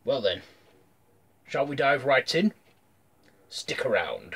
Well then, shall we dive right in? Stick around.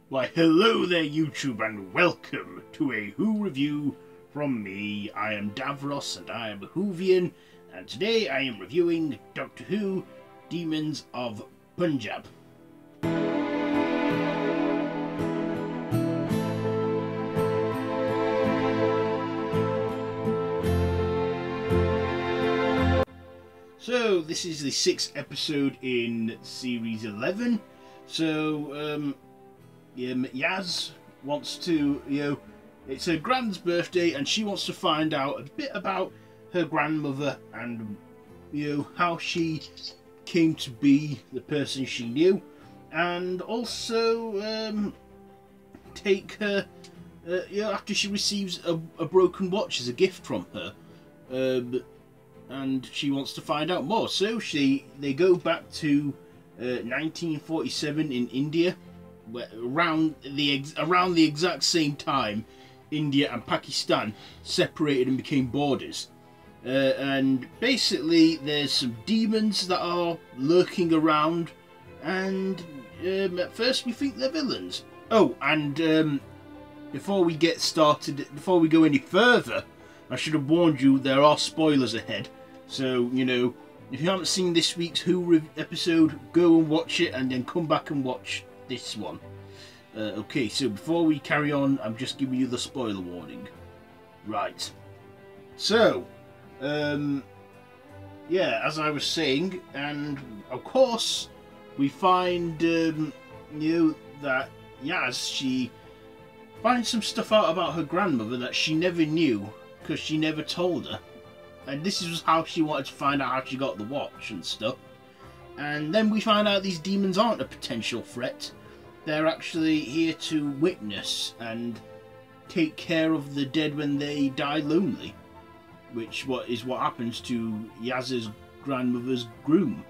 Why, hello there YouTube, and welcome to a Who review from me. I am Davros and I am a Whovian, and today I am reviewing Doctor Who Demons of Punjab. So this is the 6th episode in series 11. So Yaz wants to, it's her grand's birthday and she wants to find out a bit about her grandmother and, how she came to be the person she knew, and also take her, after she receives a broken watch as a gift from her, and she wants to find out more. So they go back to 1947 in India. Around the exact same time, India and Pakistan separated and became borders, and basically there's some demons that are lurking around, and at first we think they're villains. Oh, and before we get started, before we go any further, I should have warned you there are spoilers ahead. So if you haven't seen this week's Who episode, go and watch it and then come back and watch this one. Okay, so before we carry on, I'm just giving you the spoiler warning. Right. So, yeah, as I was saying, and of course, we find, that Yaz, she finds some stuff out about her grandmother that she never knew, because she never told her. And this is how she wanted to find out how she got the watch and stuff. And then we find out these demons aren't a potential threat. They're actually here to witness and take care of the dead when they die lonely, which is what happens to Yaz's grandmother's groom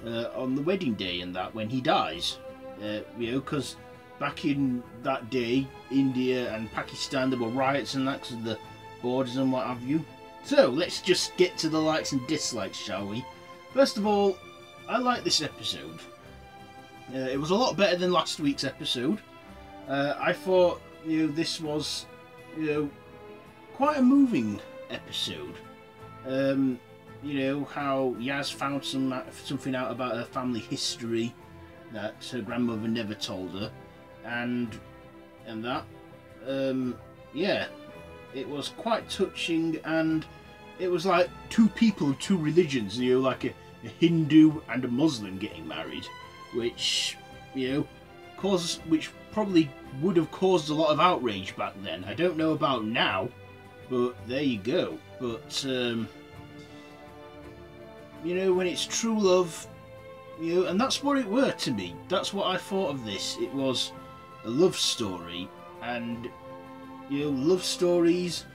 on the wedding day, and that when he dies, because back in that day, India and Pakistan, there were riots and that because of the borders and what have you. So let's just get to the likes and dislikes, shall we? First of all, I like this episode. It was a lot better than last week's episode. I thought, this was, quite a moving episode. How Yaz found something out about her family history that her grandmother never told her, and that, yeah, it was quite touching, and it was like two people of two religions, like a Hindu and a Muslim getting married. Which, which probably would have caused a lot of outrage back then. I don't know about now, but there you go. But, when it's true love, and that's what it were to me. That's what I thought of this. It was a love story, and, love stories,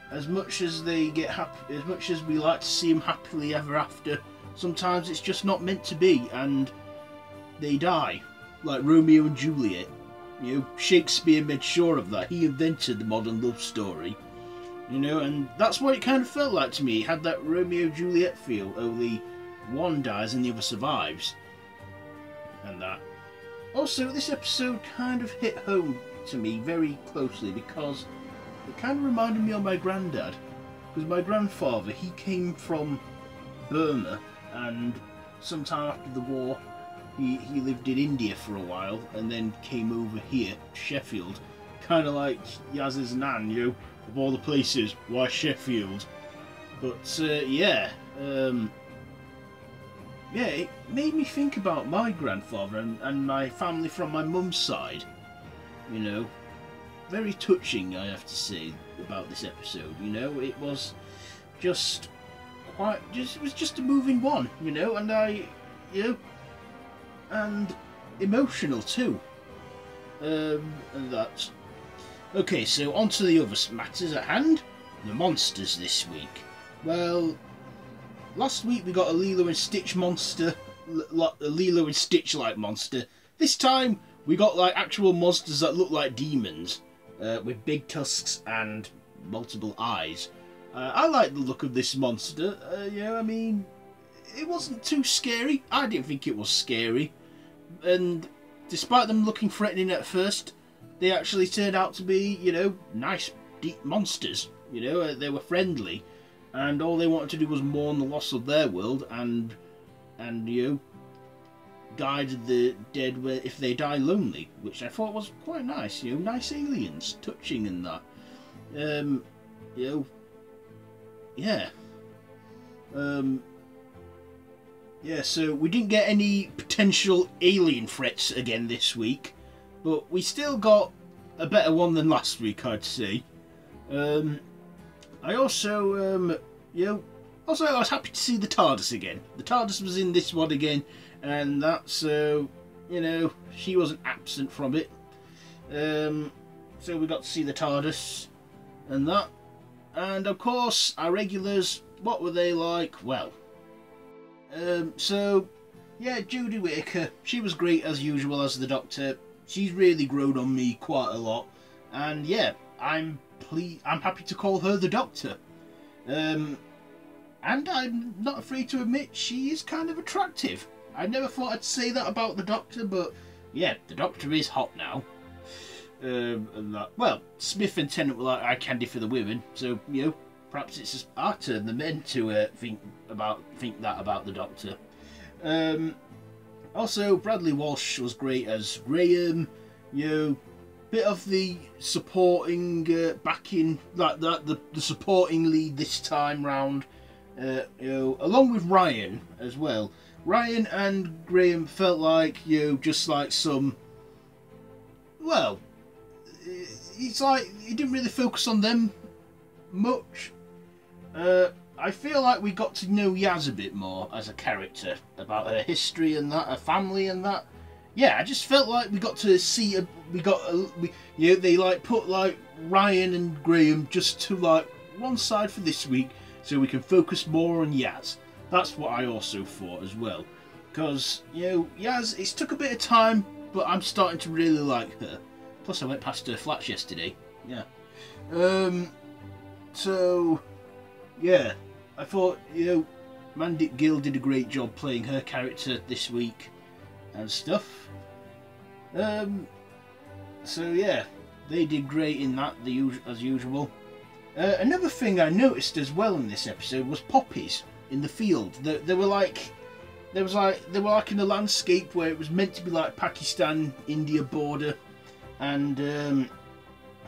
as much as they get happy, as much as we like to see them happily ever after, sometimes it's just not meant to be, and they die, like Romeo and Juliet. Shakespeare made sure of that. He invented the modern love story, and that's what it kind of felt like to me. It had that Romeo Juliet feel, only one dies and the other survives, and that. Also, this episode kind of hit home to me very closely because it kind of reminded me of my granddad. because my grandfather, he came from Burma, and sometime after the war he lived in India for a while and then came over here to Sheffield, kind of like Yaz's nan, you know, of all the places, why Sheffield? But yeah, it made me think about my grandfather and my family from my mum's side, you know. Very touching, I have to say, about this episode. You know, it was just it was just a moving one, you know, and and emotional too. And that. Okay, so on to the other matters at hand. The monsters this week. Well, last week we got a Lilo and Stitch monster, a Lilo and Stitch like monster. This time we got like actual monsters that look like demons. With big tusks and multiple eyes. I like the look of this monster. Yeah, I mean, it wasn't too scary. I didn't think it was scary. And despite them looking threatening at first, they actually turned out to be, you know, nice, deep monsters. You know, they were friendly. And all they wanted to do was mourn the loss of their world and you know, guide the dead if they die lonely, which I thought was quite nice. You know, nice aliens, touching and that. You know, yeah. Yeah. So we didn't get any potential alien threats again this week, but we still got a better one than last week, I'd say. I also, you know, I was happy to see the TARDIS again. The TARDIS was in this one again. And that's, you know, she wasn't absent from it. So we got to see the TARDIS and that. And of course, our regulars, what were they like? Well, so, yeah, Jodie Whittaker, she was great as usual as the Doctor. She's really grown on me quite a lot. And yeah, I'm happy to call her the Doctor. And I'm not afraid to admit she is kind of attractive. I never thought I'd say that about the Doctor, but yeah, the Doctor is hot now. And that, well, Smith and Tennant were like eye candy for the women, so you know, perhaps it's just our turn, the men, to think that about the Doctor. Also, Brandley Walsh was great as Graham. You know, bit of the supporting backing, like that, the supporting lead this time round. You know, along with Ryan as well. Ryan and Graham felt like, you know, just like some, well, it's like he didn't really focus on them much. I feel like we got to know Yaz a bit more as a character, about her history and that, her family and that. Yeah, I just felt like we got to see, you know, they like put like Ryan and Graham just to like one side for this week, so we can focus more on Yaz. That's what I also thought as well. Because, you know, Yaz, it's took a bit of time, but I'm starting to really like her. Plus I went past her flats yesterday. Yeah. So, yeah. I thought, you know, Mandip Gill did a great job playing her character this week and stuff. So yeah, they did great in that, as usual. Another thing I noticed as well in this episode was poppies in the field. They were like in a landscape where it was meant to be like Pakistan India border, and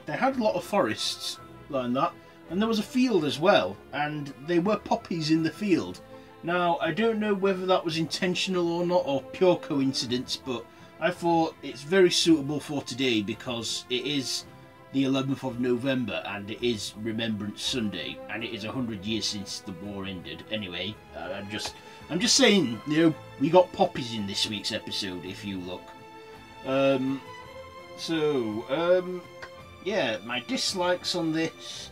they had a lot of forests like that, and there was a field as well, and there were poppies in the field. Now I don't know whether that was intentional or not, or pure coincidence, but I thought it's very suitable for today because it is the 11th of November and it is Remembrance Sunday, and it is 100 years since the war ended. Anyway, I'm just saying, you know, we got poppies in this week's episode if you look. Yeah, my dislikes on this.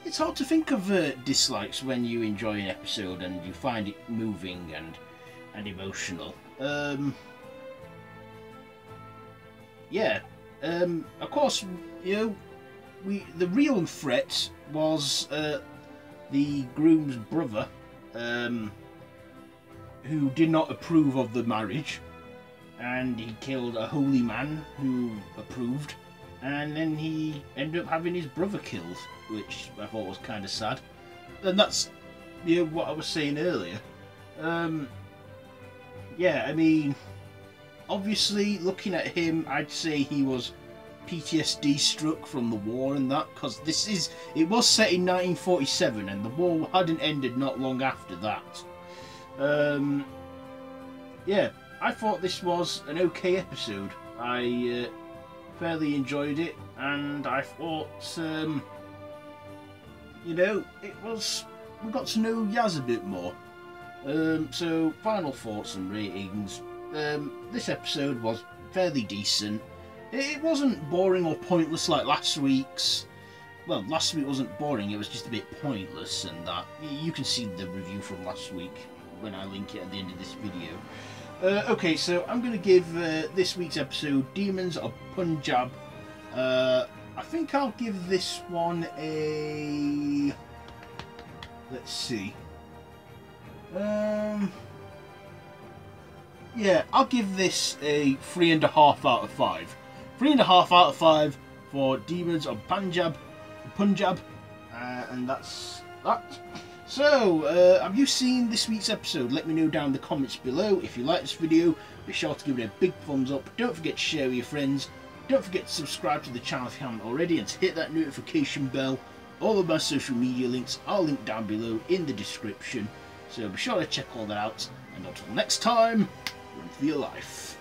It's hard to think of dislikes when you enjoy an episode and you find it moving and emotional. Yeah. Of course, you know, the real threat was the groom's brother, who did not approve of the marriage, and he killed a holy man who approved, and then he ended up having his brother killed, which I thought was kind of sad. and that's what I was saying earlier. Yeah, I mean, obviously looking at him, I'd say he was PTSD struck from the war and that, because it was set in 1947 and the war hadn't ended not long after that. Yeah, I thought this was an okay episode. I fairly enjoyed it, and I thought we got to know Yaz a bit more. So final thoughts and ratings. This episode was fairly decent. It wasn't boring or pointless like last week's. Well, last week wasn't boring, it was just a bit pointless, and that. You can see the review from last week when I link it at the end of this video. Okay, so I'm going to give this week's episode, Demons of Punjab, I think I'll give this one a... let's see. Yeah, I'll give this a 3.5 out of 5. 3.5 out of 5 for Demons of Punjab, and that's that. So, have you seen this week's episode? Let me know down in the comments below. If you like this video, be sure to give it a big thumbs up. Don't forget to share with your friends. Don't forget to subscribe to the channel if you haven't already, and to hit that notification bell. All of my social media links are linked down below in the description. So be sure to check all that out. And until next time, run for your life.